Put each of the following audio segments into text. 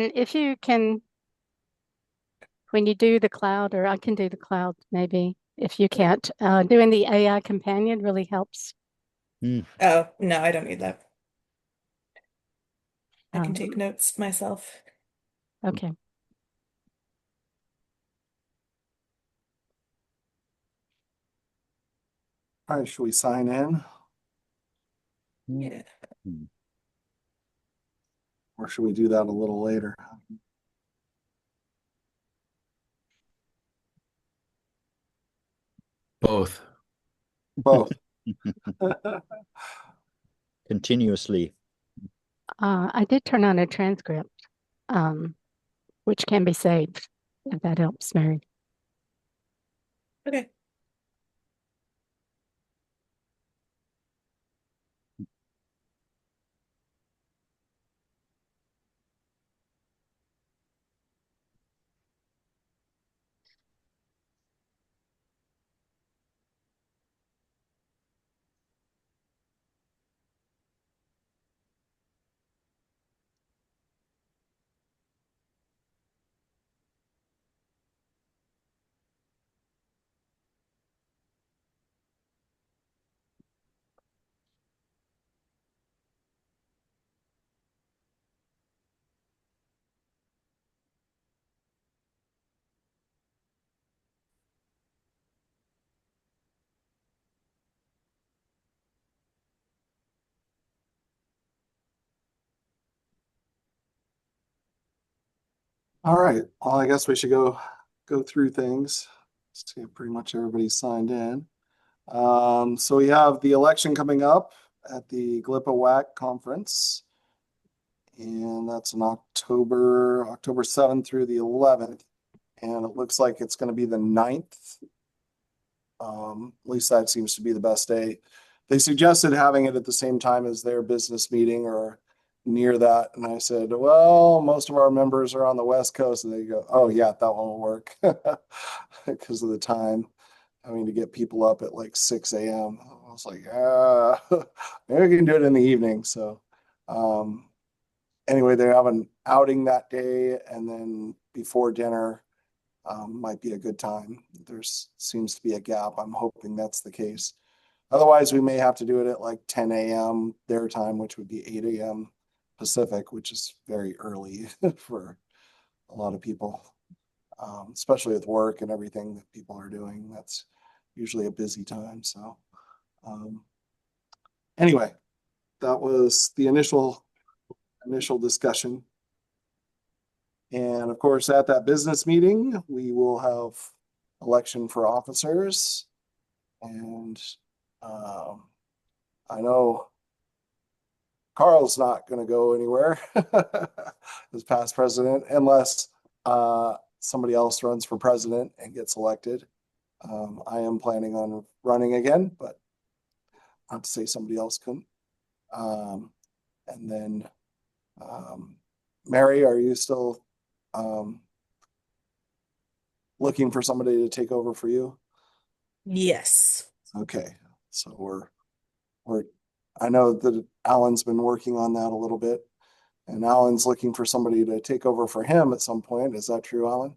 And if you can, when you do the cloud, or I can do the cloud maybe, if you can't, doing the AI companion really helps. Mm. Oh, no, I don't need that. I can take Um, notes myself. okay. All right, should we sign in Yeah. Mm. or should we do that a little later? Both. Both. Continuously. I did turn on a transcript, um, which can be saved if that helps, Mary. Okay. All right. Well, I guess we should go through things. See if pretty much everybody's signed in. So we have the election coming up at the GLIPA WAC conference, and that's in October 7th through the 11th. And it looks like it's going to be the 9th. At least that seems to be the best day. They suggested having it at the same time as their business meeting or near that. And I said, well, most of our members are on the West Coast. And they go, oh, yeah, that won't work because of the time having to get people up at like 6 a.m. I was like, maybe we can do it in the evening. So, anyway, they have an outing that day. And then before dinner, might be a good time. There's seems to be a gap. I'm hoping that's the case. Otherwise, we may have to do it at like 10 a.m. their time, which would be 8 a.m. Pacific, which is very early for a lot of people, especially with work and everything that people are doing. That's usually a busy time. So, um, anyway, that was the initial discussion. And of course, at that business meeting, we will have election for officers. And um, I know Carl's not going to go anywhere as past president unless somebody else runs for president and gets elected. I am planning on running again, but not to say somebody else couldn't. Um, and then, um, Mary, are you still um, looking for somebody to take over for you? Yes. Okay, so we're I know that Alan's been working on that a little bit, and Alan's looking for somebody to take over for him at some point. Is that true, Alan?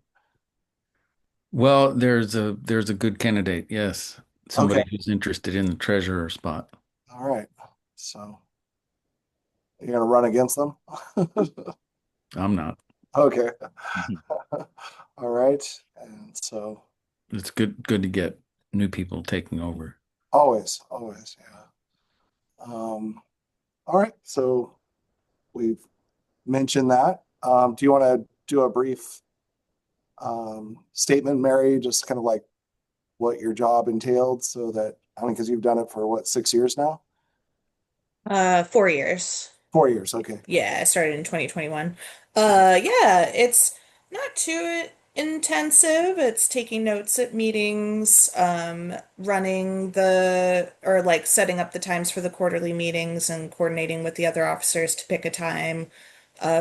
Well, there's a good candidate, yes. Okay, Somebody who's interested in the treasurer spot. all right. So you're gonna run against them? I'm not. Okay. Mhm. All right. And so It's good to get new people taking over. always, yeah. All right. So we've mentioned that. Do you want to do a brief statement, Mary, just kind of like what your job entailed so that, I mean, because you've done it for what, 6 years now? 4 years. 4 years. Okay. Yeah, I started in 2021. Yeah, it's not too intensive. It's taking notes at meetings, running or like setting up the times for the quarterly meetings and coordinating with the other officers to pick a time,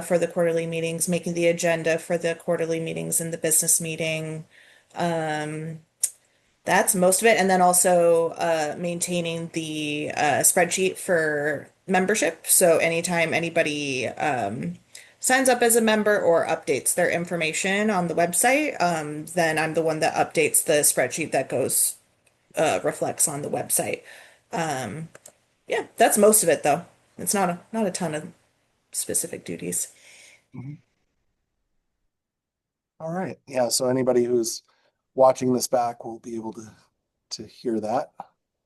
for the quarterly meetings, making the agenda for the quarterly meetings and the business meeting. That's most of it. And then also maintaining the spreadsheet for membership. So anytime anybody signs up as a member or updates their information on the website, then I'm the one that updates the spreadsheet that goes reflects on the website. Um, yeah, that's most of it though. It's not a ton of specific duties. Mhm. All right. Yeah. So anybody who's watching this back will be able to hear that.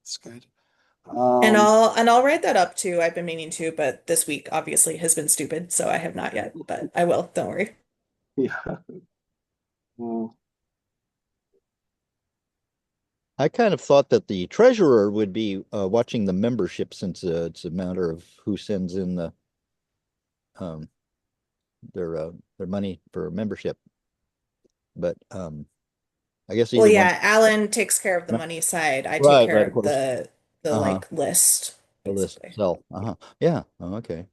That's good. And I'll write that up too. I've been meaning to, but this week obviously has been stupid, so I have not yet, but I will. Don't worry. Yeah. Mm, I kind of thought that the treasurer would be watching the membership since it's a matter of who sends in um, their money for membership. But I guess Well, either one. yeah, Alan takes care of the money side. I take Right, care right, of of course. the Uh-huh. like list, The list basically. itself. Uh-huh. Yeah. Oh, okay.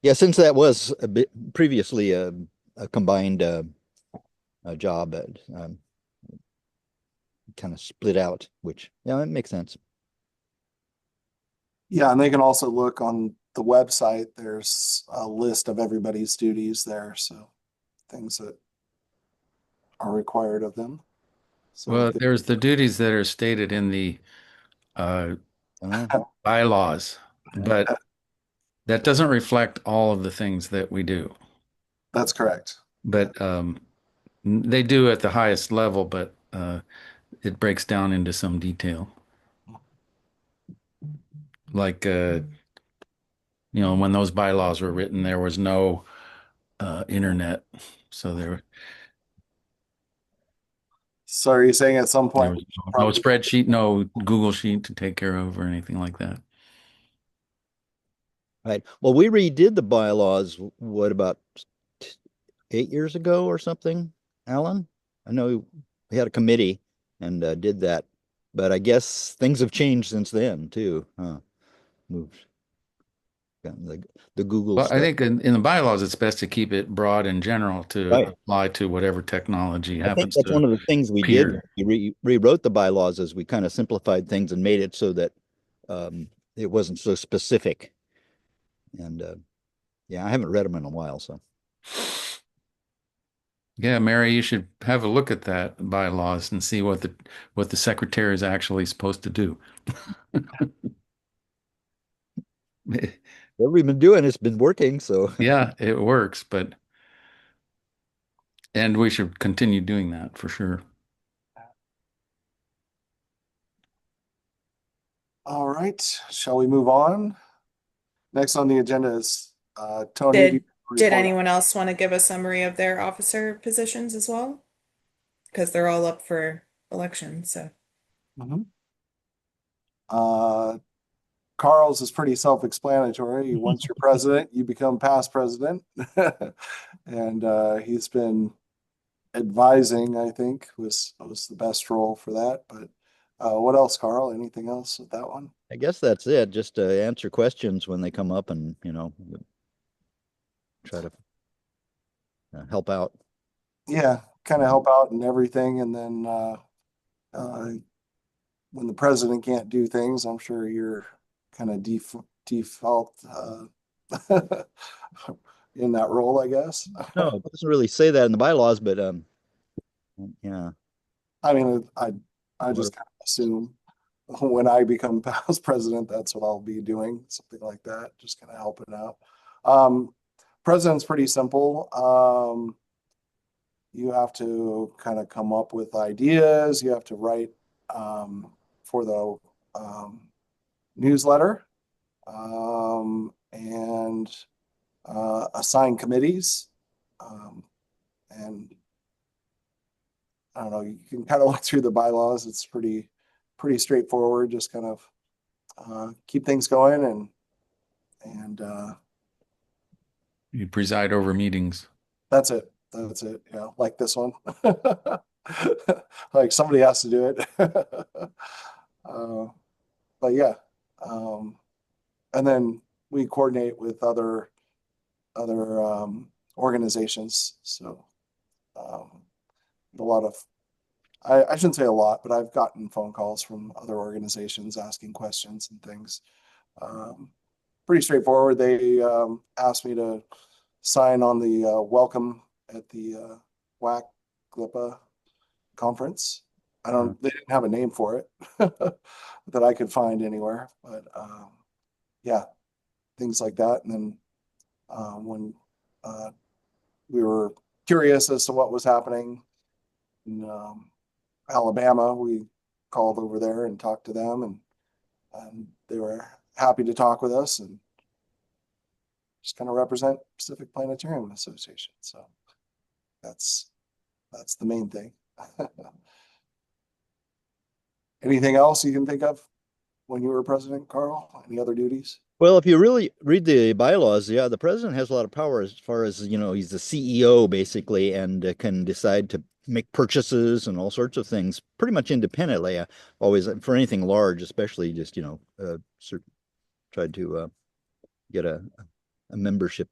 Yeah, since that was a bit previously a combined job, kind of split out, which yeah, that makes sense. yeah. And they can also look on the website. There's a list of everybody's duties there. So things that are required of them. So Well, good. there's the duties that are stated in the uh, Uh, bylaws, but that doesn't reflect all of the things that we do. That's correct. But they do at the highest level, but it breaks down into some detail. Like, when those bylaws were written, there was no internet. So So are you saying at some there point was we should no probably spreadsheet, no Google Sheet to take care of or anything like that. right. Well, we redid the bylaws, what about 8 years ago or something, Alan? I know we had a committee and did that, but I guess things have changed since then too. Huh? Moved the Google Well, I stuff. think in the bylaws, it's best to keep it broad and general to Right. apply to whatever technology I think happens that's to one of the things we did. appear. We rewrote the bylaws as we kind of simplified things and made it so that it wasn't so specific. And yeah, I haven't read them in a while, so. Yeah, Mary, you should have a look at that bylaws and see what the secretary is actually supposed to do. What we've been doing, it's been working, so. Yeah, it works, and we should continue doing that for sure. All right. Shall we move on? Next on the agenda is Tony, do you Did did report? anyone else want to give a summary of their officer positions as well? Because they're all up for election, so. Mhm. Uh, Carl's is pretty self-explanatory. Once you're president, you become past president. And he's been advising, I think, was the best role for that. But what else, Carl? Anything else with that one? I guess that's it. Just answer questions when they come up and, try to help out. Yeah, kind of help out in everything. And then when the president can't do things, I'm sure you're kind of default in that role, I guess. No, it doesn't really say that in the bylaws, but yeah. I mean, I What just kind of assume when I become past president, that's what I'll be doing, something like that, just kind of helping out. Um, President's pretty simple. You have to kind of come up with ideas. You have to write for the newsletter and assign committees. And I don't know, you can kind of look through the bylaws. It's pretty straightforward. Just kind of keep things going and You preside over meetings. that's it. That's it. Yeah, like this one. Like somebody has to do it. But yeah, um, and then we coordinate with other organizations. So a lot of I shouldn't say a lot, but I've gotten phone calls from other organizations asking questions and things. Um, Pretty straightforward. They asked me to sign on the welcome at the WAC GLIPA conference. I don't, they didn't have a name for it that I could find anywhere, but yeah, things like that. And then when we were curious as to what was happening in Alabama, we called over there and talked to them, and they were happy to talk with us and just kind of represent Pacific Planetarium Association. So that's the main thing. Anything else you can think of when you were president, Carl? Any other duties? Well, if you really read the bylaws, yeah, the president has a lot of power as far as, he's the CEO basically and can decide to make purchases and all sorts of things pretty much independently. Always for anything large, especially just, tried to get a membership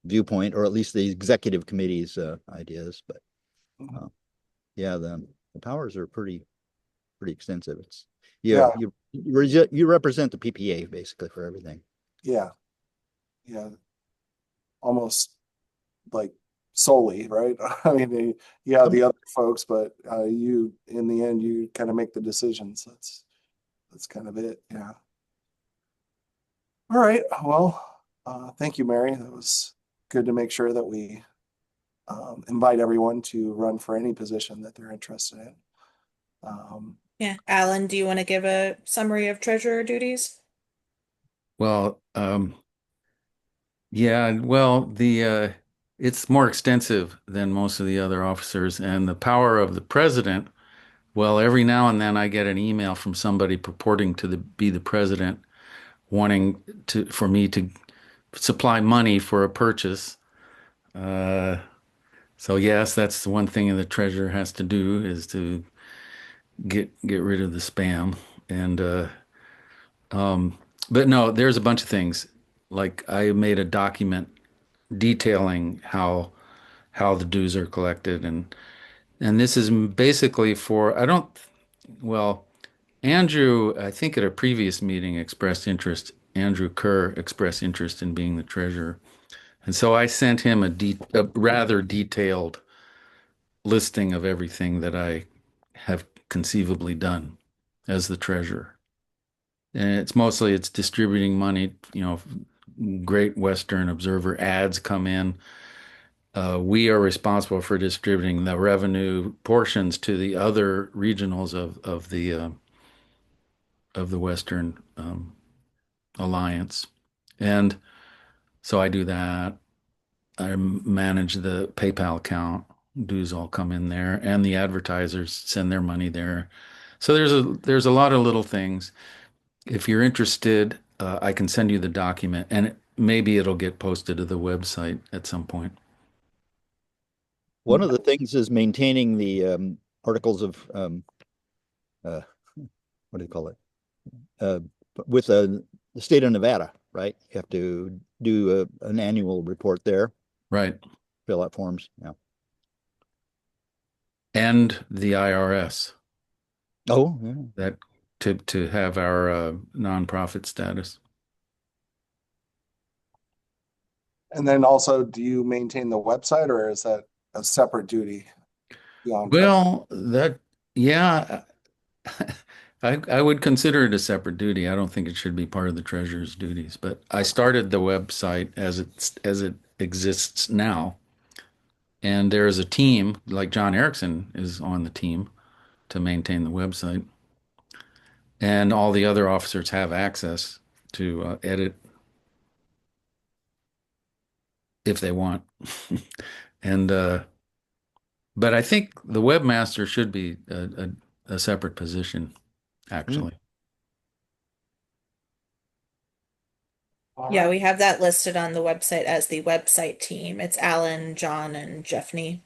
viewpoint, or at least the executive committee's ideas. But yeah, the powers are pretty extensive. It's Yeah. you represent the PPA basically for everything. Yeah. Yeah. Almost like solely, right? I mean, you have the other folks, but you, in the end, you kind of make the decisions. That's kind of it. Yeah. All right. Well, thank you, Mary. That was good to make sure that we invite everyone to run for any position that they're interested in. Yeah. Alan, do you want to give a summary of treasurer duties? Well, yeah, well, the it's more extensive than most of the other officers, and the power of the president. Well, every now and then I get an email from somebody purporting to be the president, wanting for me to supply money for a purchase. Uh, so yes, that's the one thing the treasurer has to do is to get rid of the spam. And but no, there's a bunch of things. Like I made a document detailing how the dues are collected, and this is basically for I don't well Andrew, I think at a previous meeting expressed interest. Andrew Kerr expressed interest in being the treasurer, and so I sent him a rather detailed listing of everything that I have conceivably done as the treasurer. And it's distributing money. Great Western Observer ads come in. We are responsible for distributing the revenue portions to the other regionals of the Western Alliance, and so I do that. I manage the PayPal account. Dues all come in there, and the advertisers send their money there. So there's a lot of little things. If you're interested, I can send you the document, and maybe it'll get posted to the website at some point. One of the things is maintaining the articles of uh, what do you call it? Uh, with the state of Nevada, right? You have to do an annual report there, Right. fill out forms. Yeah. And the IRS Oh, yeah. that to have our nonprofit status. And then also, do you maintain the website, or is that a separate duty beyond treasurer? Well, yeah, I would consider it a separate duty. I don't think it should be part of the treasurer's duties, but I started the website as it exists now. And there is a team, like John Erickson is on the team to maintain the website. And all the other officers have access to edit if they want. And but I think the webmaster should be a separate position, actually. All Yeah, right. we have that listed on the website as the website team. It's Alan, John, and Jeffney.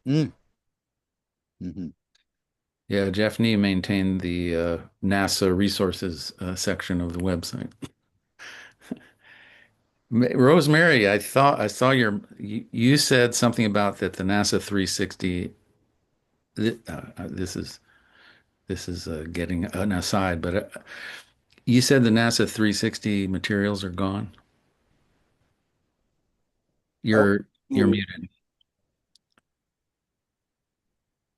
Mm. Hmm. Yeah, Jeff Nee maintained the NASA resources section of the website. Rosemary, I thought I saw you said something about that the NASA 360. This is getting an aside, but you said the NASA 360 materials are gone. You're you- muted.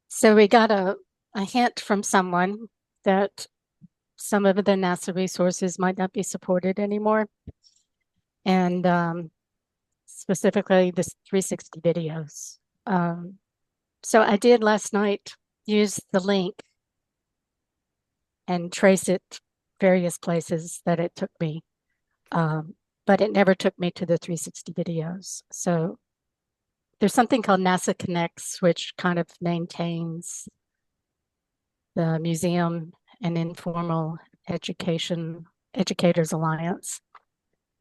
So we got a hint from someone that some of the NASA resources might not be supported anymore. And specifically this 360 videos. So I did last night use the link and trace it various places that it took me. But it never took me to the 360 videos. So there's something called NASA Connects, which kind of maintains the Museum and Informal Educators Alliance.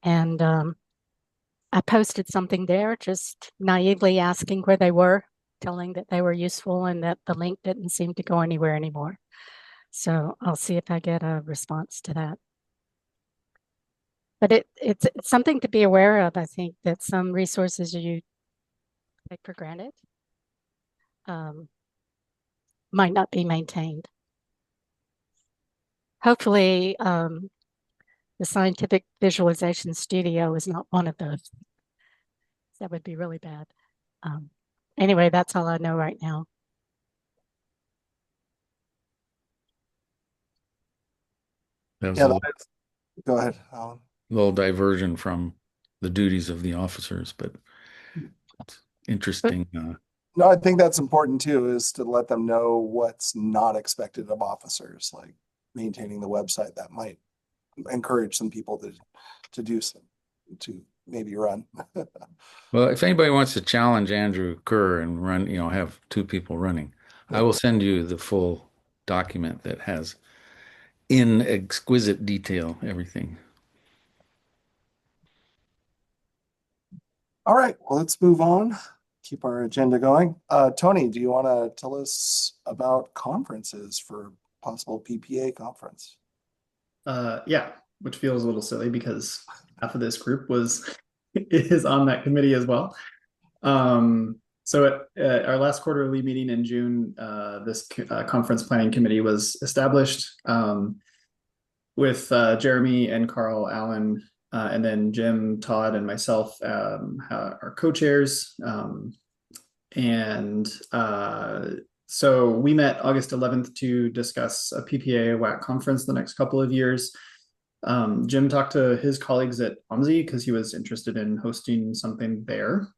And I posted something there, just naively asking where they were, telling that they were useful and that the link didn't seem to go anywhere anymore. So I'll see if I get a response to that. But it's something to be aware of. I think that some resources you take for granted might not be maintained. Hopefully, the Scientific Visualization Studio is not one of those. That would be really bad. Anyway, that's all I know right now. That was Yeah, a little, go ahead, Alan. little diversion from the duties of the officers, but it's interesting. No, I think that's important too, is to let them know what's not expected of officers, like maintaining the website that might encourage some people to do some, to maybe run. Well, if anybody wants to challenge Andrew Kerr and run, have two people running, I will send you the full document that has in exquisite detail everything. All right, well, let's move on. Keep our agenda going. Tony, do you want to tell us about conferences for possible PPA conference? Yeah, which feels a little silly because half of this group is on that committee as well. So at our last quarterly meeting in June, this conference planning committee was established with Jeremy and Carl Allen, and then Jim, Todd, and myself are co-chairs. So we met August 11th to discuss a PPA WAC conference the next couple of years. Jim talked to his colleagues at OMSI because he was interested in hosting something there.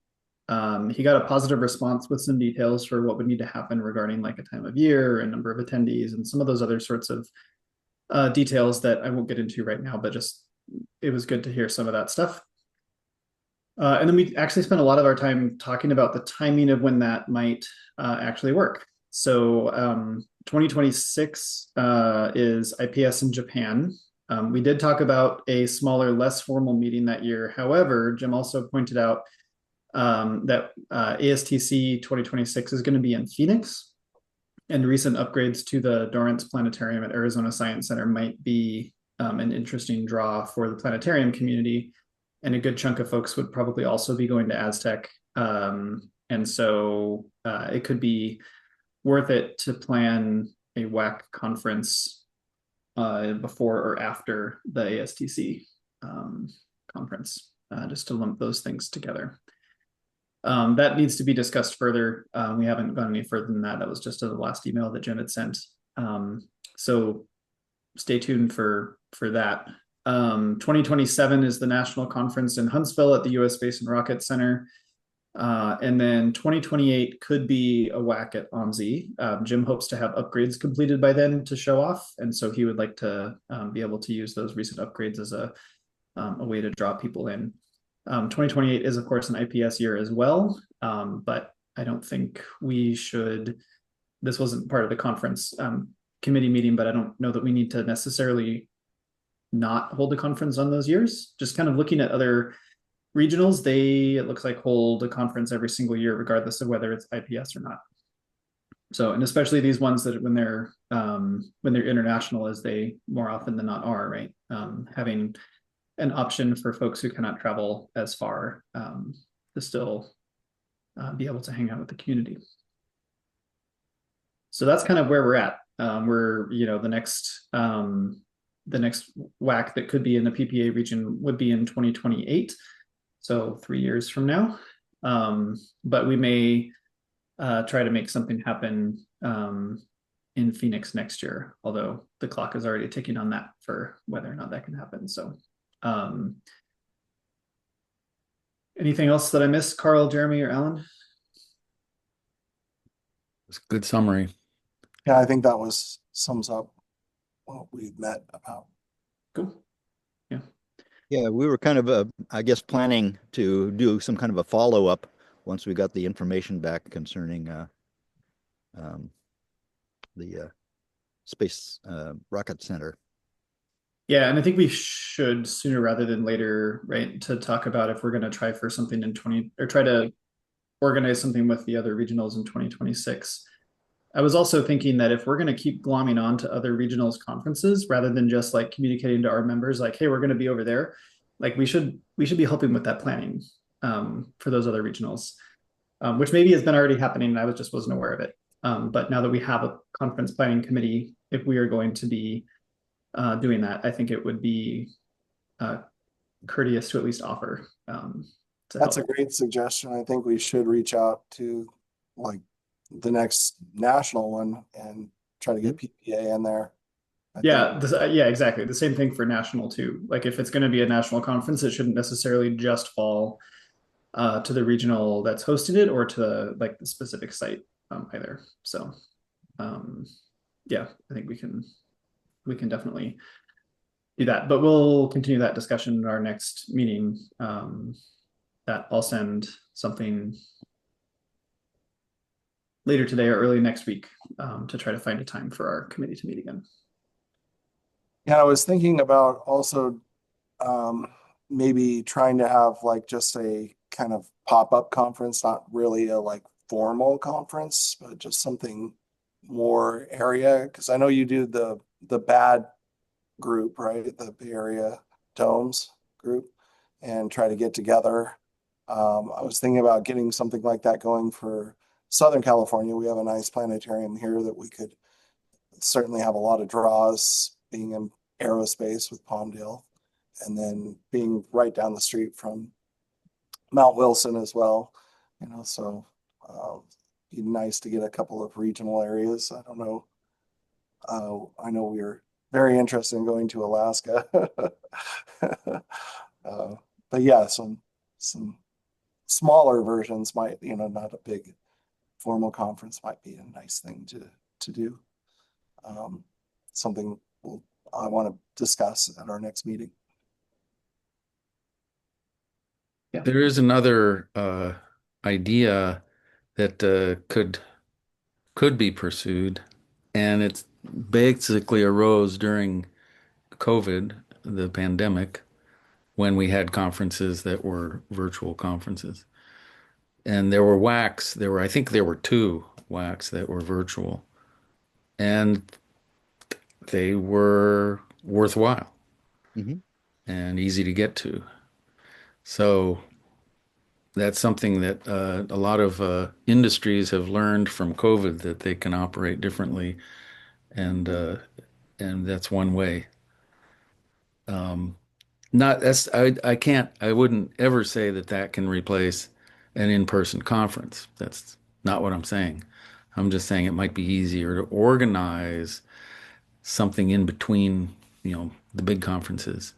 He got a positive response with some details for what would need to happen regarding like a time of year and number of attendees and some of those other sorts of details that I won't get into right now, but just it was good to hear some of that stuff. And then we actually spent a lot of our time talking about the timing of when that might actually work. So 2026 is IPS in Japan. We did talk about a smaller, less formal meeting that year. However, Jim also pointed out that ASTC 2026 is going to be in Phoenix, and recent upgrades to the Dorrance Planetarium at Arizona Science Center might be an interesting draw for the planetarium community. And a good chunk of folks would probably also be going to Aztec. And so it could be worth it to plan a WAC conference before or after the ASTC conference, just to lump those things together. That needs to be discussed further. We haven't gone any further than that. That was just the last email that Jim had sent. So stay tuned for that. 2027 is the national conference in Huntsville at the U.S. Space and Rocket Center. And then 2028 could be a WAC at OMSI. Jim hopes to have upgrades completed by then to show off. And so he would like to be able to use those recent upgrades as a way to draw people in. 2028 is, of course, an IPS year as well. But I don't think we should, this wasn't part of the conference committee meeting, but I don't know that we need to necessarily not hold a conference on those years. Just kind of looking at other regionals, it looks like hold a conference every single year, regardless of whether it's IPS or not. So, and especially these ones that when they're international, as they more often than not are, right? Having an option for folks who cannot travel as far to still be able to hang out with the community. So that's kind of where we're at. We're, the next WAC that could be in the PPA region would be in 2028. So 3 years from now. But we may try to make something happen in Phoenix next year, although the clock is already ticking on that for whether or not that can happen. So anything else that I missed, Carl, Jeremy, or Alan? It's a good summary. Yeah, I think that sums up what we've met about. Cool. Yeah. Yeah, we were kind of, I guess, planning to do some kind of a follow-up once we got the information back concerning um, the Space Rocket Center. Yeah, and I think we should sooner rather than later, right, to talk about if we're going to try for something in 20 or try to organize something with the other regionals in 2026. I was also thinking that if we're going to keep glomming on to other regionals conferences rather than just like communicating to our members like, hey, we're going to be over there, like we should be helping with that planning for those other regionals, which maybe has been already happening and I wasn't aware of it. But now that we have a conference planning committee, if we are going to be doing that, I think it would be courteous to at least offer to That's a help. great suggestion. I think we should reach out to like the next national one and try to get PPA in there. Yeah, yeah, exactly. The same thing for national too. Like if it's going to be a national conference, it shouldn't necessarily just fall to the regional that's hosting it or to like the specific site either. So um, yeah, I think we can definitely do that. But we'll continue that discussion in our next meeting. That I'll send something later today or early next week to try to find a time for our committee to meet again. Yeah, I was thinking about also maybe trying to have like just a kind of pop-up conference, not really a like formal conference, but just something more area. Because I know you do the bad group, right? The Bay Area Domes group, and try to get together. I was thinking about getting something like that going for Southern California. We have a nice planetarium here that we could certainly have a lot of draws being in aerospace with Palmdale and then being right down the street from Mount Wilson as well. So be nice to get a couple of regional areas. I don't know. I know we're very interested in going to Alaska. But yeah, some smaller versions might, not a big formal conference might be a nice thing to do. Something I want to discuss at our next meeting. Yeah. There is another idea that could be pursued, and it's basically arose during COVID, the pandemic, when we had conferences that were virtual conferences. And there were I think there were two WACs that were virtual, and they were worthwhile Mhm. and easy to get to. So that's something that a lot of industries have learned from COVID that they can operate differently, and and that's one way. Not that's I wouldn't ever say that that can replace an in-person conference. That's not what I'm saying. I'm just saying it might be easier to organize something in between, the big conferences,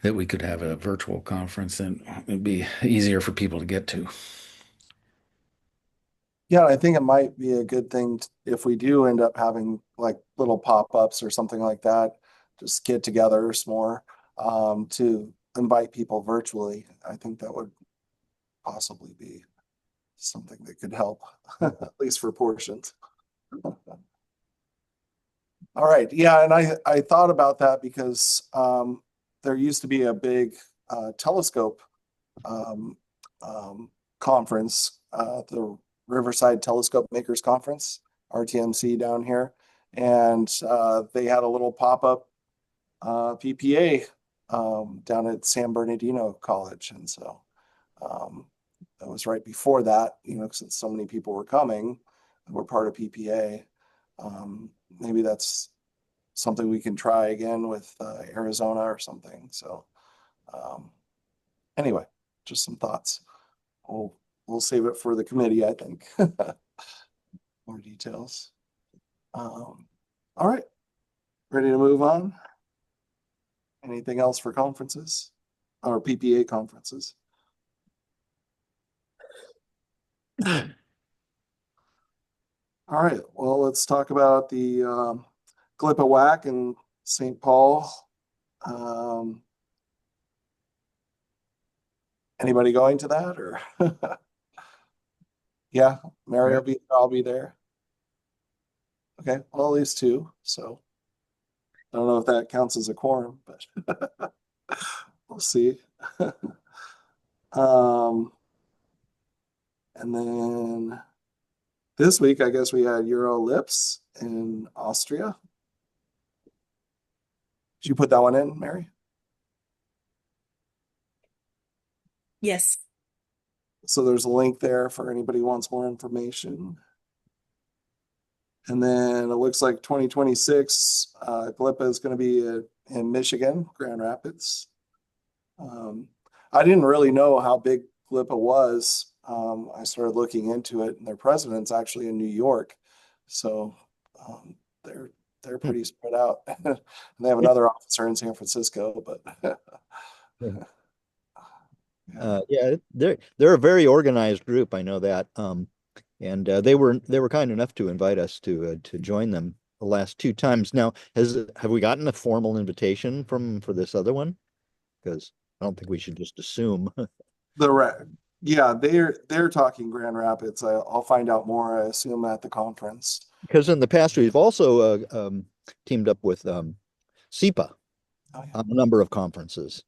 that we could have a virtual conference and it'd be easier for people to get to. Yeah, I think it might be a good thing if we do end up having like little pop-ups or something like that, just get togethers more to invite people virtually. I think that would possibly be something that could help, at least for portions. All right. Yeah, and I thought about that because there used to be a big telescope um, conference, the Riverside Telescope Makers Conference, RTMC down here, and they had a little pop-up PPA down at San Bernardino College, and so that was right before that, since so many people were coming, were part of PPA. Maybe that's something we can try again with Arizona or something. So anyway, just some thoughts. we'll save it for the committee, I think. More details. All right, ready to move on? Anything else for conferences or PPA conferences? All right, well, let's talk about the GLPA WAC in St. Paul. Anybody going to that or? Yeah, Mary will be, I'll be there. Okay, well, at least two, so I don't know if that counts as a quorum, but we'll see. And then this week, I guess we had Euro Lips in Austria. Did you put that one in, Mary? Yes. So there's a link there for anybody who wants more information. And then it looks like 2026, GLPA is going to be in Michigan, Grand Rapids. I didn't really know how big GLPA was. I started looking into it, and their president's actually in New York. So they're pretty spread out. And they have another officer in San Francisco, but yeah, they're a very organized group. I know that. And they were kind enough to invite us to join them the last two times. Now, have we gotten a formal invitation for this other one? Because I don't think we should just assume. yeah, they're talking Grand Rapids. I'll find out more, I assume, at the conference. Because in the past we've also teamed up with SEPA on a number of conferences.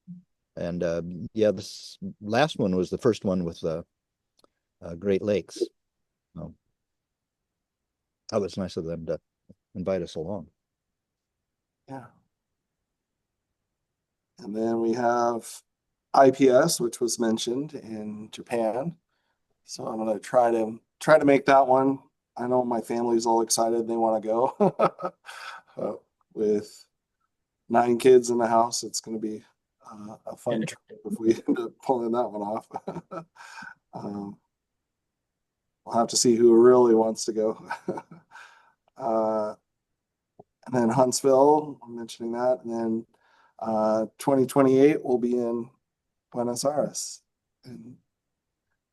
And yeah, this last one was the first one with Great Lakes. That was nice of them to invite us along. Yeah. And then we have IPS, which was mentioned in Japan. So I'm going to try to make that one. I know my family's all excited. They want to go. With 9 kids in the house, it's going to be a fun trip if we end up pulling that one off. We'll have to see who really wants to go. And then Huntsville, I'm mentioning that. And then 2028 will be in Buenos Aires in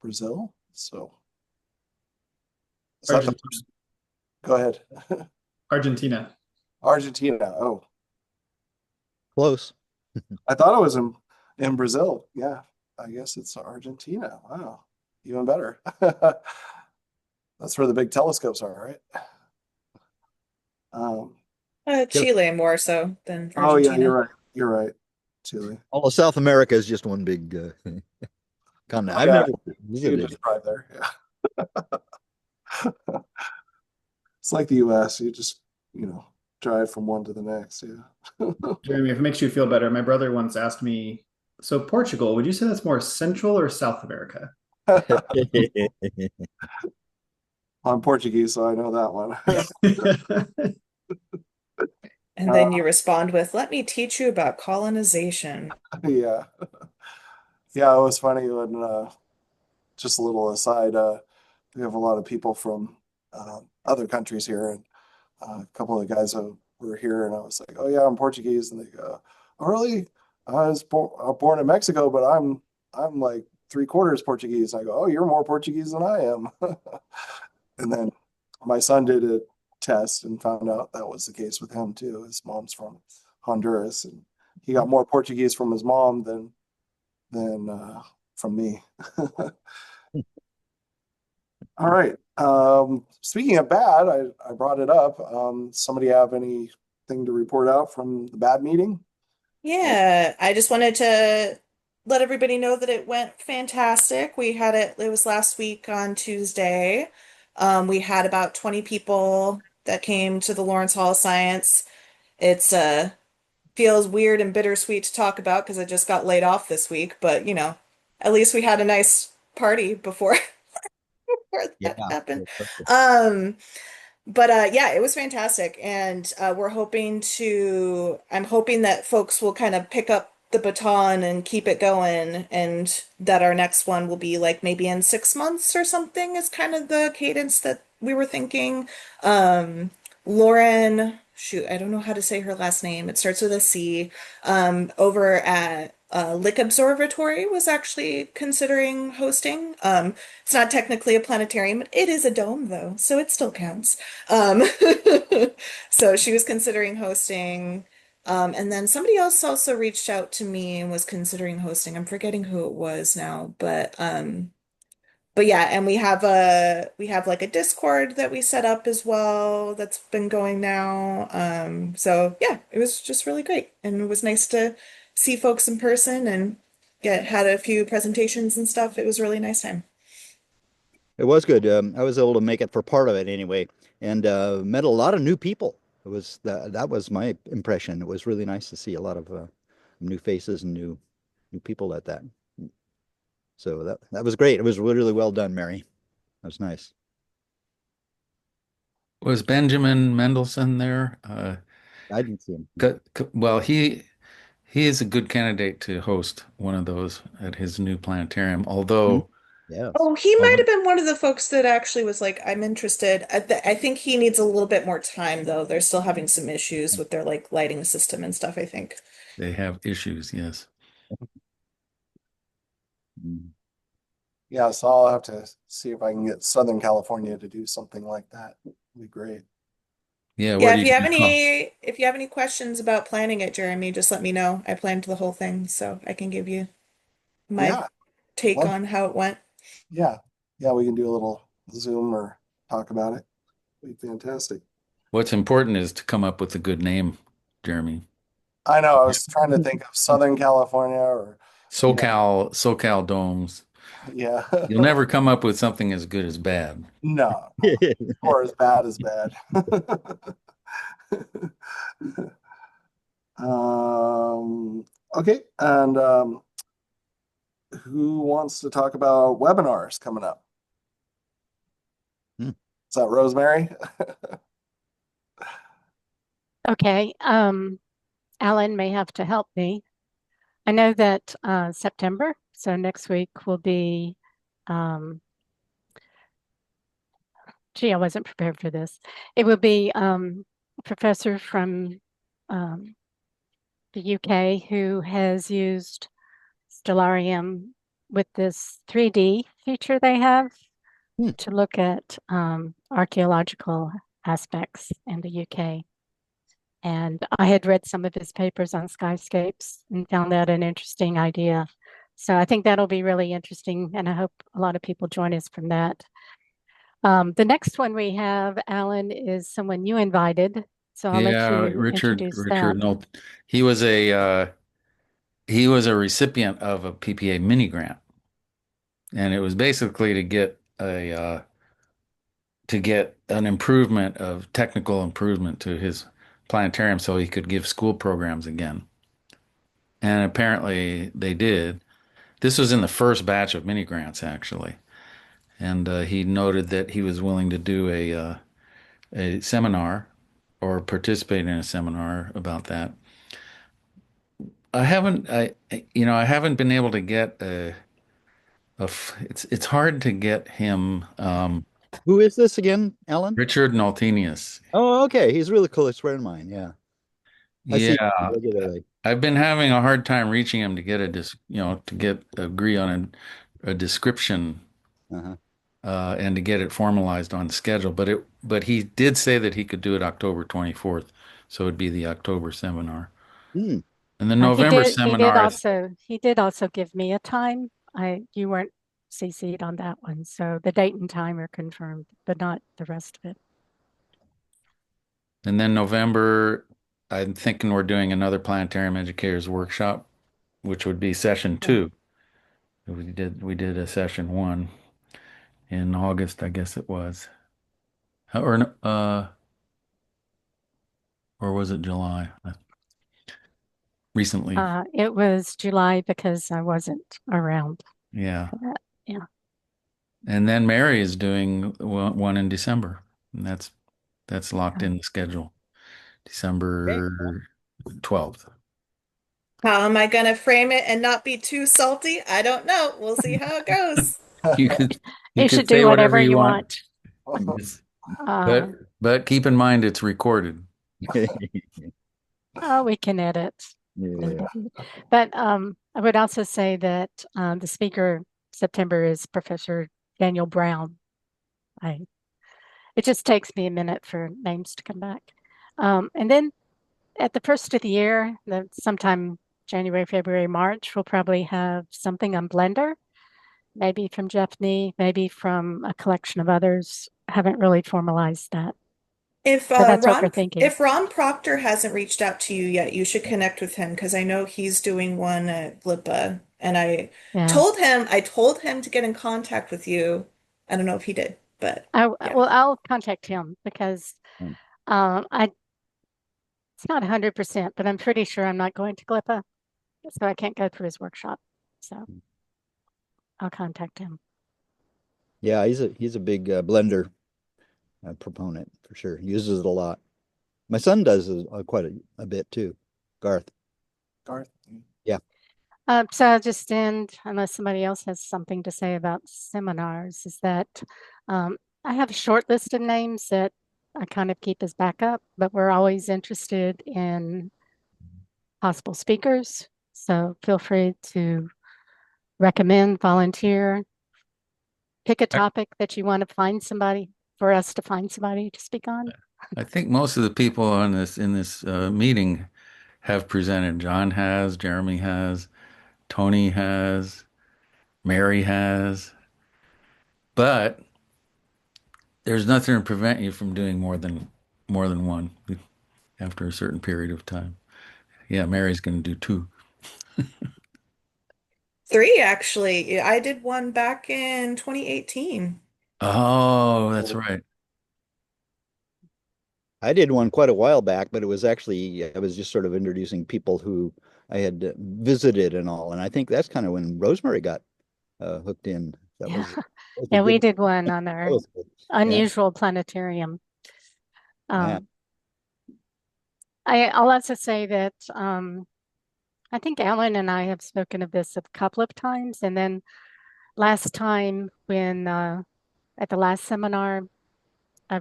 Brazil. So go ahead. Argentina. Argentina. Oh, close. I thought it was in Brazil. Yeah, I guess it's Argentina. Wow, even better. That's where the big telescopes are, right? Chile more so than Oh yeah, Argentina. you're right. You're right. Chile. All of South America is just one big continent. Oh, I've yeah, never you can visited. just drive there. Yeah. It's like the US. You just, drive from one to the next. Yeah. Jeremy, if it makes you feel better, my brother once asked me, so Portugal, would you say that's more Central or South America? I'm Portuguese, so I know that one. And then you respond with, let me teach you about colonization. Yeah. Yeah, it was funny when, just a little aside, we have a lot of people from other countries here, and a couple of the guys were here, and I was like, "Oh yeah, I'm Portuguese," and they go, "Oh really? I was born in Mexico, but I'm like 3/4 Portuguese." I go, "Oh, you're more Portuguese than I am." And then my son did a test and found out that was the case with him too. His mom's from Honduras, and he got more Portuguese from his mom than from me. All right. Speaking of bad, I brought it up. Somebody have anything to report out from the bad meeting? Yeah, I just wanted to let everybody know that it went fantastic. It was last week on Tuesday. We had about 20 people that came to the Lawrence Hall of Science. It's feels weird and bittersweet to talk about because I just got laid off this week, but at least we had a nice party before before Yeah. that happened. Um, but yeah, it was fantastic, and I'm hoping that folks will kind of pick up the baton and keep it going, and that our next one will be like maybe in 6 months or something is kind of the cadence that we were thinking. Lauren, shoot, I don't know how to say her last name. It starts with a C. Over at Lick Observatory was actually considering hosting. It's not technically a planetarium, it is a dome though, so it still counts. Um, so she was considering hosting. And then somebody else also reached out to me and was considering hosting. I'm forgetting who it was now, but yeah, and we have like a Discord that we set up as well that's been going now. So yeah, it was just really great. And it was nice to see folks in person and get had a few presentations and stuff. It was a really nice time. It was good. I was able to make it for part of it anyway, and met a lot of new people. That was my impression. It was really nice to see a lot of new faces and new people at that. So that was great. It was really, really well done, Mary. That was nice. Was Benjamin Mendelsohn there? I didn't see him. Well, he is a good candidate to host one of those at his new planetarium. Mhm. Although, Yes. Oh, he might although have been one of the folks that actually was like, I'm interested. I think he needs a little bit more time though. They're still having some issues with their like lighting system and stuff, I think. they have issues, yes. Mm. Yeah, so I'll have to see if I can get Southern California to do something like that. It'd be great. Yeah, where Yeah, do you do? Oh, if you have any questions about planning it, Jeremy, just let me know. I planned the whole thing, so I can give you my Yeah, take love, on how it went. yeah. Yeah, we can do a little Zoom or talk about it. It'd be fantastic. what's important is to come up with a good name, Jeremy. I know, I was trying to think of Southern California or, you know, SoCal domes. yeah. You'll never come up with something as good as bad. No, or as bad as bad. Okay, and who wants to talk about webinars coming up? Hmm. Is that Rosemary? Okay. Alan may have to help me. I know that September, so next week will be, um, gee, I wasn't prepared for this. It will be a professor from um, the UK who has used Stellarium with this 3D feature they have Hmm. to look at archaeological aspects in the UK. And I had read some of his papers on skyscapes and found that an interesting idea. So I think that'll be really interesting, and I hope a lot of people join us from that. The next one we have, Alan, is someone you invited. So I'll let Yeah, you introduce that. No, he was a he was a recipient of a PPA mini grant, and it was basically to get an improvement of technical improvement to his planetarium so he could give school programs again. And apparently they did. This was in the first batch of mini grants, actually. And he noted that he was willing to do a seminar or participate in a seminar about that. I haven't been able to get it's hard to get him, Who is this again, Alan? Richard Noltenius. Oh, okay. He's a really close friend of mine. Yeah. I see him Yeah, regularly. I've been having a hard time reaching him to get to get agree on a description Uh-huh. and to get it formalized on the schedule. But he did say that he could do it October 24th, so it'd be the October seminar. Hmm. And the He November did. seminar, He did also give me a time. You weren't CC'd on that one, so the date and time are confirmed, but not the rest of it. and then November, I'm thinking we're doing another planetarium educators workshop, which would be session Yeah. two. We did a session one in August, I guess it was, or was it July? Recently, It was July because I wasn't around yeah. for that. Yeah. And then Mary is doing one in December, and that's locked Yeah. in the schedule, Okay. December 12th. How am I gonna frame it and not be too salty? I don't know. We'll see how it goes. You could you You could should say do whatever whatever you you want. want. It's- Uh, but keep in mind it's recorded. oh, we can edit. Yeah. But I would also say that the speaker September is Professor Daniel Brown. I It just takes me a minute for names to come back. And then at the first of the year, sometime January, February, March, we'll probably have something on Blender, maybe from Jeff Nee, maybe from a collection of others. I haven't really formalized that, If but that's what we're thinking. Ron Proctor hasn't reached out to you yet, you should connect with him because I know he's doing one at GLIPA, and Yeah. I told him to get in contact with you. I don't know if he did, but yeah. Well, I'll contact him because I it's not 100%, but I'm pretty sure I'm not going to GLIPA, so I can't go through his workshop. So I'll contact him. Yeah, he's a big Blender proponent for sure. He uses it a lot. My son does quite a bit too. Garth. Garth. Yeah. So I'll just end, unless somebody else has something to say about seminars, is that I have a short list of names that I kind of keep as backup, but we're always interested in possible speakers. So feel free to recommend, volunteer, pick a topic that you want to find somebody for us to find somebody to speak on. I think most of the people on this in this meeting have presented. John has, Jeremy has, Tony has, Mary has, but there's nothing to prevent you from doing more than one after a certain period of time. Yeah, Mary's going to do two. Three actually. I did one back in 2018. Oh, that's right. I did one quite a while back, but it was actually I was just sort of introducing people who I had visited and all, and I think that's kind of when Rosemary got hooked in. Yeah. That was a Yeah, we good. did one on That our was good. Yeah, unusual planetarium. yeah. Um, I'll also say that I think Alan and I have spoken of this a couple of times. And then last time when at the last seminar,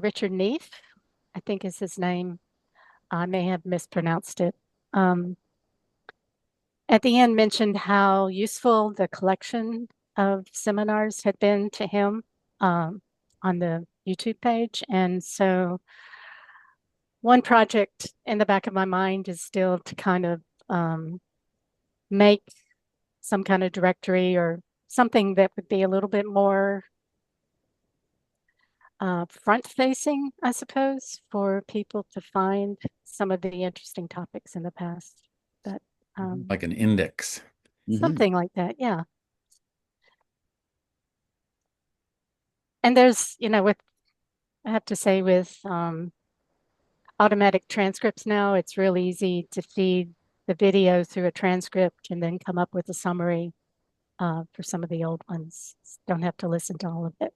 Richard Neef, I think is his name. I may have mispronounced it. Um, at the end mentioned how useful the collection of seminars had been to him on the YouTube page. And so one project in the back of my mind is still to kind of make some kind of directory or something that would be a little bit more front facing, I suppose, for people to find some of the interesting topics in the past. But Like an index. Hmm. something like that, yeah. And there's, with I have to say, with automatic transcripts now, it's real easy to feed the video through a transcript and then come up with a summary for some of the old ones. Don't have to listen to all of it.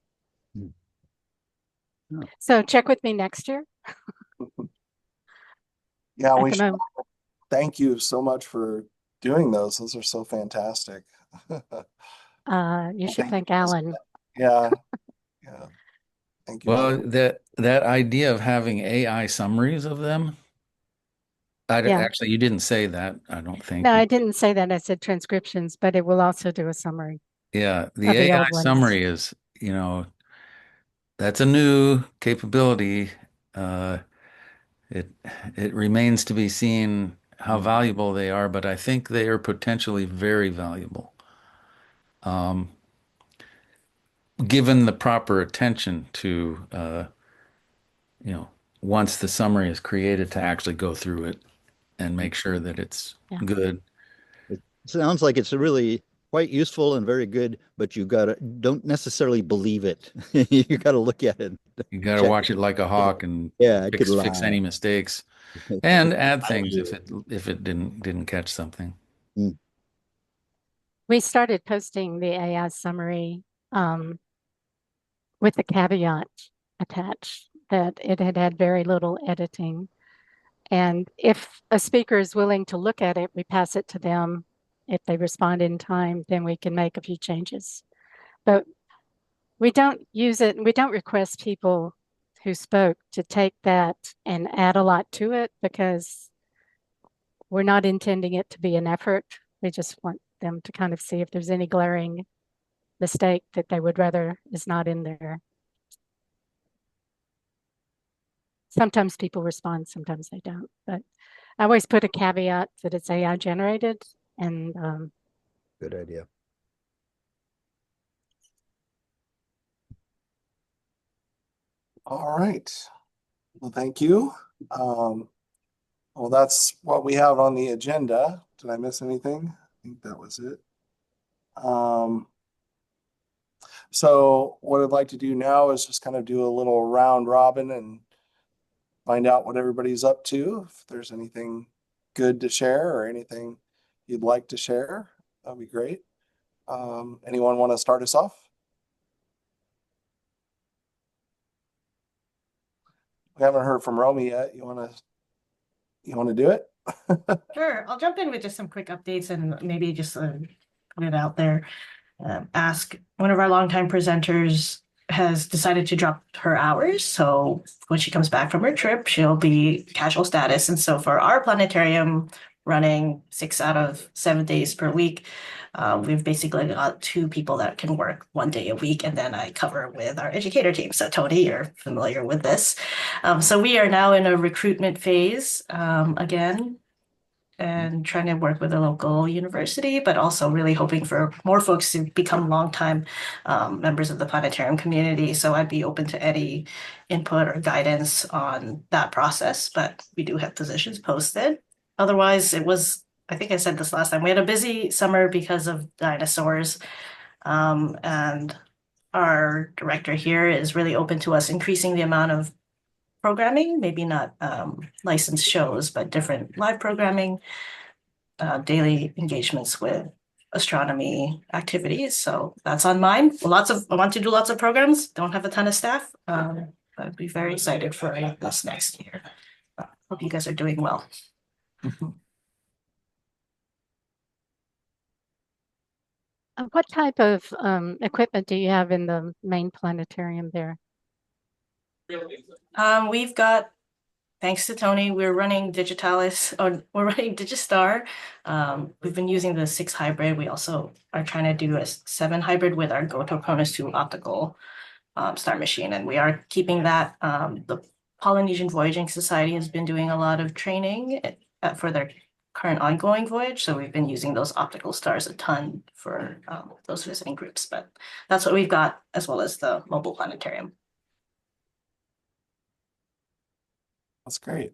Oh. So check with me next year. Yeah, At we the should. moment, Thank you so much for doing those. Those are so fantastic. you should Thank thank you. Alan. Yeah, yeah. Thank you for Well, that idea of having AI summaries of them, Yeah. actually you didn't say that, I don't No, think. I didn't say that. I said transcriptions, but it will also do a summary Yeah, the of the AI old ones. summary is, that's a new capability. Uh, it it remains to be seen how valuable they are, but I think they are potentially very valuable, um, given the proper attention to, once the summary is created, to actually go through it and make sure that it's Yeah. good. It sounds like it's really quite useful and very good, but you gotta don't necessarily believe it. You gotta look at it, You got to check. watch it like a hawk and Yeah, it could fix lie. any mistakes and add I things if do. it didn't catch something. Mm. We started posting the AI summary um, with the caveat attached that it had had very little editing. And if a speaker is willing to look at it, we pass it to them. If they respond in time, then we can make a few changes. But we don't use it, we don't request people who spoke to take that and add a lot to it because we're not intending it to be an effort. We just want them to kind of see if there's any glaring mistake that they would rather is not in there. Sometimes people respond, sometimes they don't. But I always put a caveat that it's AI generated and Good idea. All right. Well, thank you. Well, that's what we have on the agenda. Did I miss anything? I think that was it. So what I'd like to do now is just kind of do a little round robin and find out what everybody's up to. If there's anything good to share or anything you'd like to share, that'd be great. Anyone want to start us off? We haven't heard from Romy yet. You want to do it? Sure, I'll jump in with just some quick updates and maybe just put it out there. Ask one of our longtime presenters has decided to drop her hours. So when she comes back from her trip, she'll be casual status. And so for our planetarium running 6 out of 7 days per week, we've basically got 2 people that can work 1 day a week. And then I cover with our educator team. So Tony, you're familiar with this. So we are now in a recruitment phase again and trying to work with a local university, but also really hoping for more folks to become longtime members of the planetarium community. So I'd be open to any input or guidance on that process, but we do have positions posted. Otherwise, it was, I think I said this last time, we had a busy summer because of dinosaurs. And our director here is really open to us increasing the amount of programming, maybe not licensed shows, but different live programming, daily engagements with astronomy activities. So that's on mine. I want to do lots of programs. Don't have a ton of staff. I'd be very excited for this next year. Hope you guys are doing well. what type of equipment do you have in the main planetarium there? We've got, thanks to Tony, we're running Digitalis, or we're running Digistar. We've been using the 6 hybrid. We also are trying to do a 7 hybrid with our Goto Cronus 2 optical star machine, and we are keeping that. The Polynesian Voyaging Society has been doing a lot of training for their current ongoing voyage, so we've been using those optical stars a ton for those visiting groups, but that's what we've got, as well as the mobile planetarium. That's great.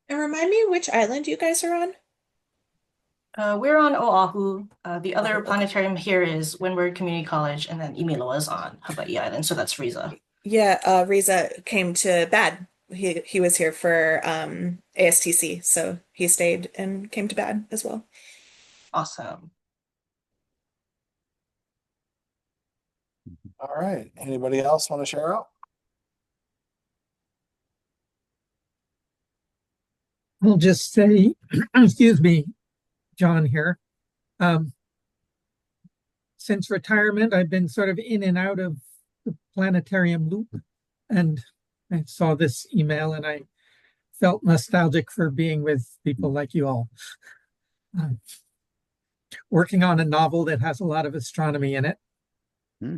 And remind me which island you guys are on? We're on Oahu. The other planetarium here is Windward Community College, and then Imiloa is on Hawaii Island, so that's Riza. Yeah, Riza came to Bad. He was here for ASTC, so he stayed and came to Bad as well. Awesome. All right. Anybody else want to share out? I'll just say, excuse me, John here. Since retirement, I've been sort of in and out of the planetarium loop, and I saw this email and I felt nostalgic for being with people like you all. Working on a novel that has a lot of astronomy in it. Hmm.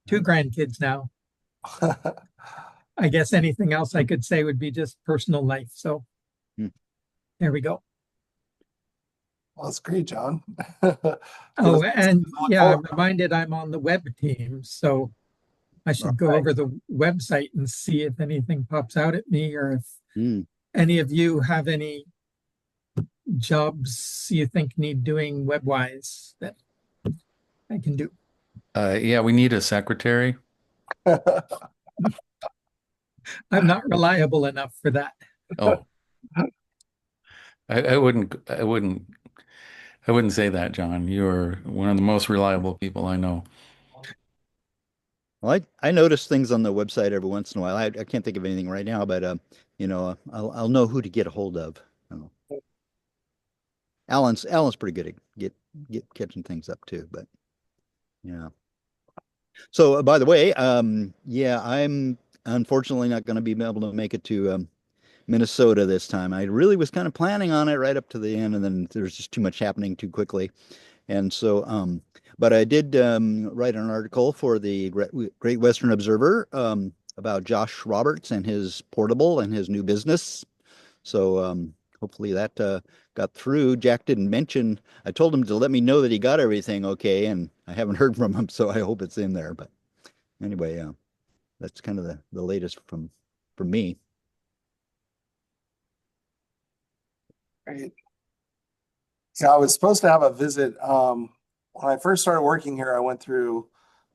2 grandkids now. I guess anything else I could say would be just personal life. So there we go. Well, that's great, John. Oh, and yeah, I'm reminded I'm on the web team, so I should go over the website and see if anything pops out at me, or if any of you have any jobs you think need doing web-wise that I can do. Yeah, we need a secretary. I'm not reliable enough for that. Oh, I wouldn't say that, John. You're one of the most reliable people I know. Well, I notice things on the website every once in a while. I can't think of anything right now, but I'll know who to get a hold of. Oh. Alan's pretty good at get catching things up too, but yeah. So by the way, yeah, I'm unfortunately not going to be able to make it to Minnesota this time. I really was kind of planning on it right up to the end, and then there's just too much happening too quickly. And so, but I did write an article for the Great Western Observer about Josh Roberts and his portable and his new business. So hopefully that got through. Jack didn't mention, I told him to let me know that he got everything okay, and I haven't heard from him, so I hope it's in there. But anyway, that's kind of the latest from me. Great. Yeah, I was supposed to have a visit. When I first started working here, I went through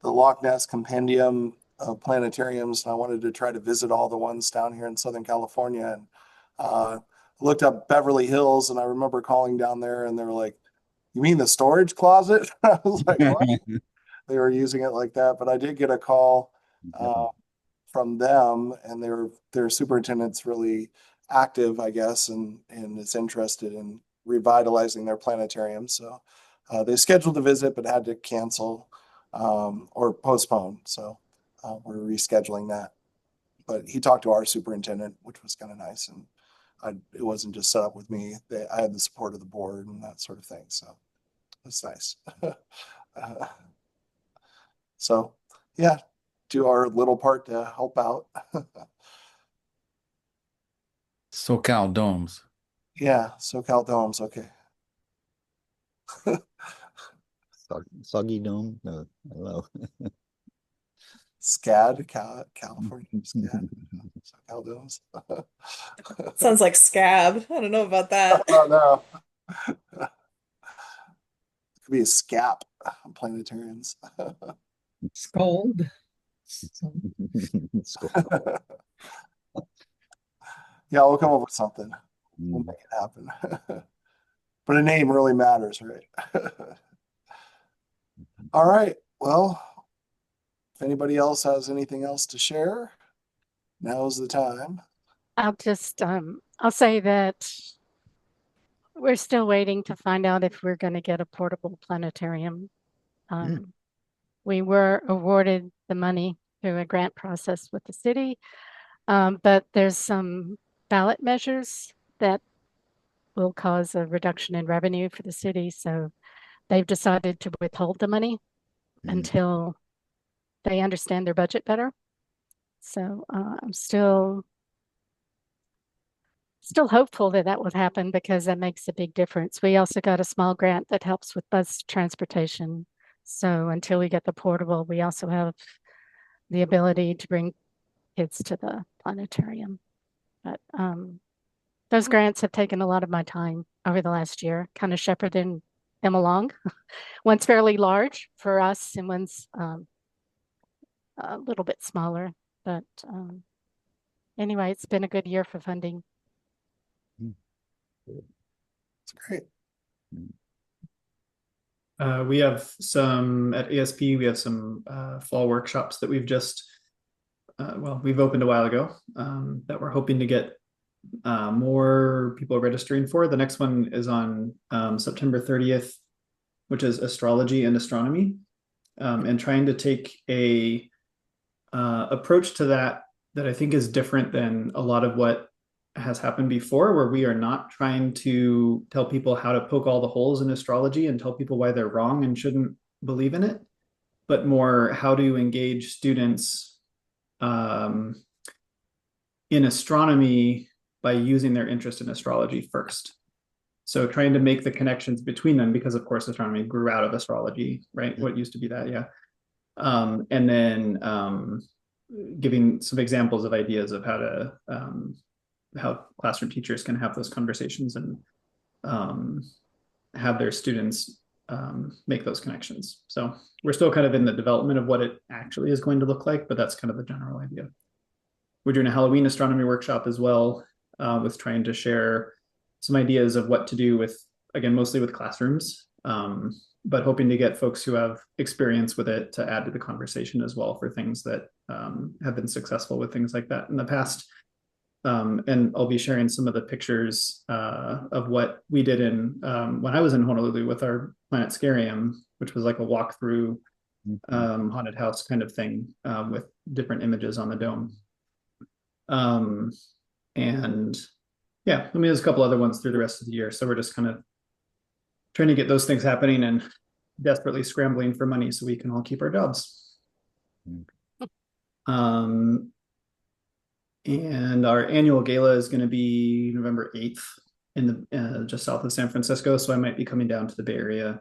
the Loch Ness Compendium of planetariums, and I wanted to try to visit all the ones down here in Southern California. And looked up Beverly Hills, and I remember calling down there, and they were like, "You mean the storage closet?" I was like, "What?" They were using it like that. But I did get a call from them, and their superintendent's really active, I guess, and is interested in revitalizing their planetarium. So they scheduled a visit, but had to cancel or postpone. So we're rescheduling that. But he talked to our superintendent, which was kind of nice, and it wasn't just set up with me. I had the support of the board and that sort of thing. So it's nice. So yeah, do our little part to help out. SoCal Domes. Yeah, SoCal Domes. Okay. Soggy Dome? No, hello. SCAD, California SCAD. SoCal Domes. Sounds like scab. I don't know about that. Oh no. It could be a SCAP planetarians. Scold. Yeah, we'll come up with something. We'll make it happen. But a name really matters, right? All right. Well, if anybody else has anything else to share, now's the time. I'll say that we're still waiting to find out if we're going to get a portable planetarium. We were awarded the money through a grant process with the city, but there's some ballot measures that will cause a reduction in revenue for the city. So they've decided to withhold the money until they understand their budget better. So I'm still hopeful that that would happen because that makes a big difference. We also got a small grant that helps with bus transportation. So until we get the portable, we also have the ability to bring kids to the planetarium. But those grants have taken a lot of my time over the last year, kind of shepherding them along. One's fairly large for us, and one's a little bit smaller. But anyway, it's been a good year for funding. It's great. We have some at ASP, we have some fall workshops that we've just, we've opened a while ago that we're hoping to get more people registering for. The next one is on September 30th, which is astrology and astronomy, and trying to take a approach to that I think is different than a lot of what has happened before, where we are not trying to tell people how to poke all the holes in astrology and tell people why they're wrong and shouldn't believe in it, but more how to engage students in astronomy by using their interest in astrology first. So trying to make the connections between them, because of course astronomy grew out of astrology, right? What used to be that, yeah. And then giving some examples of ideas of how to how classroom teachers can have those conversations and have their students make those connections. So we're still kind of in the development of what it actually is going to look like, but that's kind of the general idea. We're doing a Halloween astronomy workshop as well, with trying to share some ideas of what to do with, again, mostly with classrooms, but hoping to get folks who have experience with it to add to the conversation as well for things that have been successful with things like that in the past. And I'll be sharing some of the pictures of what we did in when I was in Honolulu with our Planetarium, which was like a walkthrough haunted house kind of thing with different images on the dome. And yeah, I mean, there's a couple other ones through the rest of the year. So we're just kind of trying to get those things happening and desperately scrambling for money so we can all keep our jobs. And our annual gala is going to be November 8th in the just south of San Francisco. So I might be coming down to the Bay Area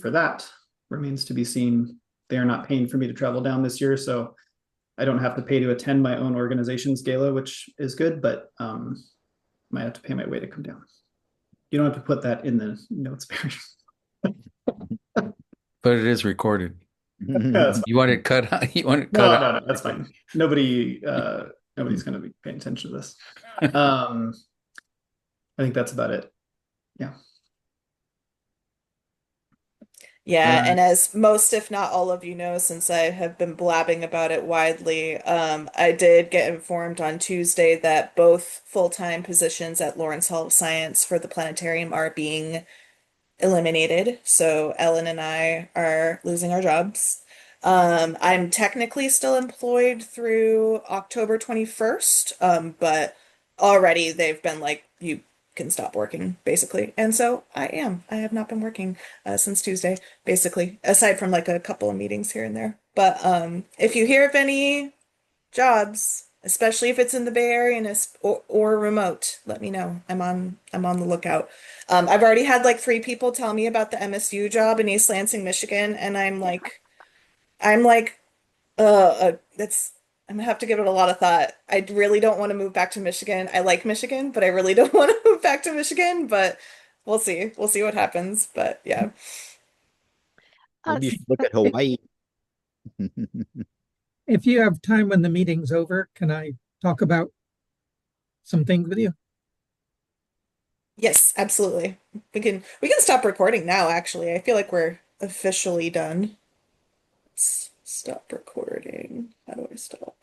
for that. Remains to be seen. They are not paying for me to travel down this year, so I don't have to pay to attend my own organization's gala, which is good, but might have to pay my way to come down. You don't have to put that in the notes, Barry. But it is recorded. You want it cut out? You want it cut out? No, that's fine. Nobody's going to be paying attention to this. I think that's about it. Yeah. Yeah, and as most, if not all of you know, since I have been blabbing about it widely, I did get informed on Tuesday that both full-time positions at Lawrence Hall of Science for the planetarium are being eliminated. So Ellen and I are losing our jobs. I'm technically still employed through October 21st, but already they've been like, you can stop working, basically. And so I am. I have not been working since Tuesday, basically, aside from like a couple of meetings here and there. But if you hear of any jobs, especially if it's in the Bay Area and or remote, let me know. I'm on the lookout. I've already had like 3 people tell me about the MSU job in East Lansing, Michigan, and I'm like, that's I'm gonna have to give it a lot of thought. I really don't want to move back to Michigan. I like Michigan, but I really don't want to move back to Michigan. But we'll see. We'll see what happens. But yeah. Maybe you should look at Hawaii. If you have time when the meeting's over, can I talk about some things with you? Yes, absolutely. We can stop recording now, actually. I feel like we're officially done. Stop recording. How do I stop?